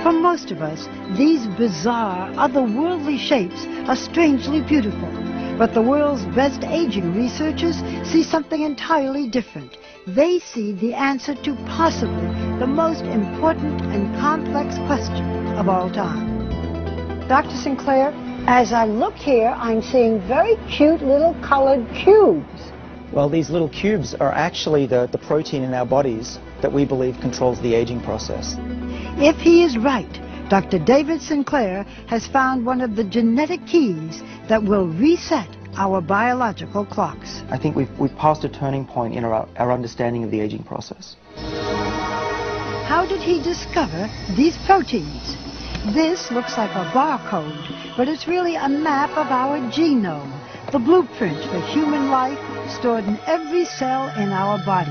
For most of us, these bizarre, otherworldly shapes are strangely beautiful. But the world's best aging researchers see something entirely different. They see the answer to possibly the most important and complex question of all time. Dr. Sinclair, as I look here, I'm seeing very cute little colored cubes. Well, these little cubes are actually the protein in our bodies that we believe controls the aging process. If he is right, Dr. David Sinclair has found one of the genetic keys that will reset our biological clocks. I think we've passed a turning point in our understanding of the aging process. How did he discover these proteins? This looks like a barcode, but it's really a map of our genome, the blueprint for human life stored in every cell in our bodies.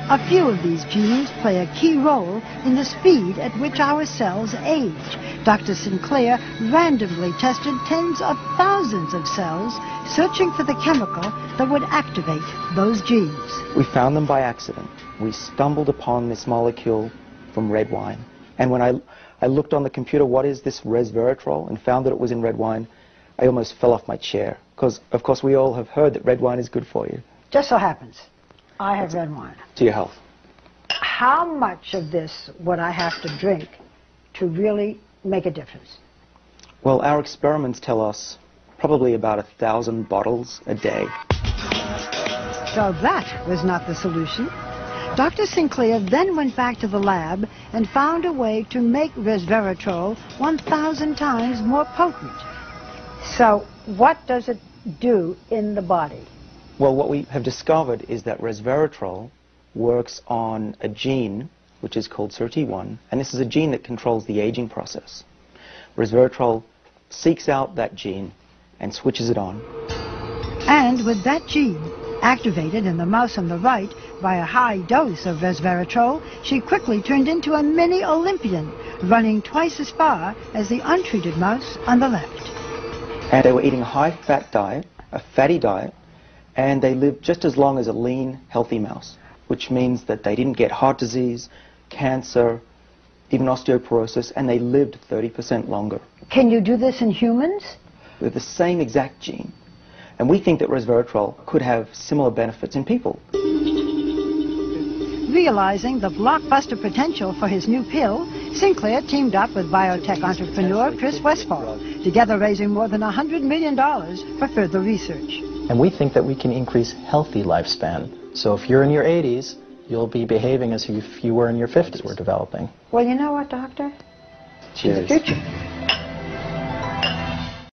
A few of these genes play a key role in the speed at which our cells age. Dr. Sinclair randomly tested tens of thousands of cells, searching for the chemical that would activate those genes. We found them by accident. We stumbled upon this molecule from red wine. And when I looked on the computer, what is this resveratrol, and found that it was in red wine, I almost fell off my chair. Because, of course, we all have heard that red wine is good for you. Just so happens I have red wine. To your health. How much of this would I have to drink to really make a difference? Well, our experiments tell us probably about 1,000 bottles a day. So that was not the solution. Dr. Sinclair then went back to the lab and found a way to make resveratrol 1,000 times more potent. So what does it do in the body? Well, what we have discovered is that resveratrol works on a gene which is called SIRT1, and this is a gene that controls the aging process. Resveratrol seeks out that gene and switches it on. And with that gene activated in the mouse on the right by a high dose of resveratrol, she quickly turned into a mini Olympian, running twice as far as the untreated mouse on the left. And they were eating a high-fat diet, a fatty diet, and they lived just as long as a lean, healthy mouse, which means that they didn't get heart disease, cancer, even osteoporosis, and they lived 30% longer. Can you do this in humans? With the same exact gene. And we think that resveratrol could have similar benefits in people. Realizing the blockbuster potential for his new pill, Sinclair teamed up with biotech entrepreneur Chris Westphal, together raising more than $100 million for further research. And we think that we can increase healthy lifespan. So if you're in your 80s, you'll be behaving as if you were in your 50s. We're developing. Well, you know what, Doctor? Cheers. The future.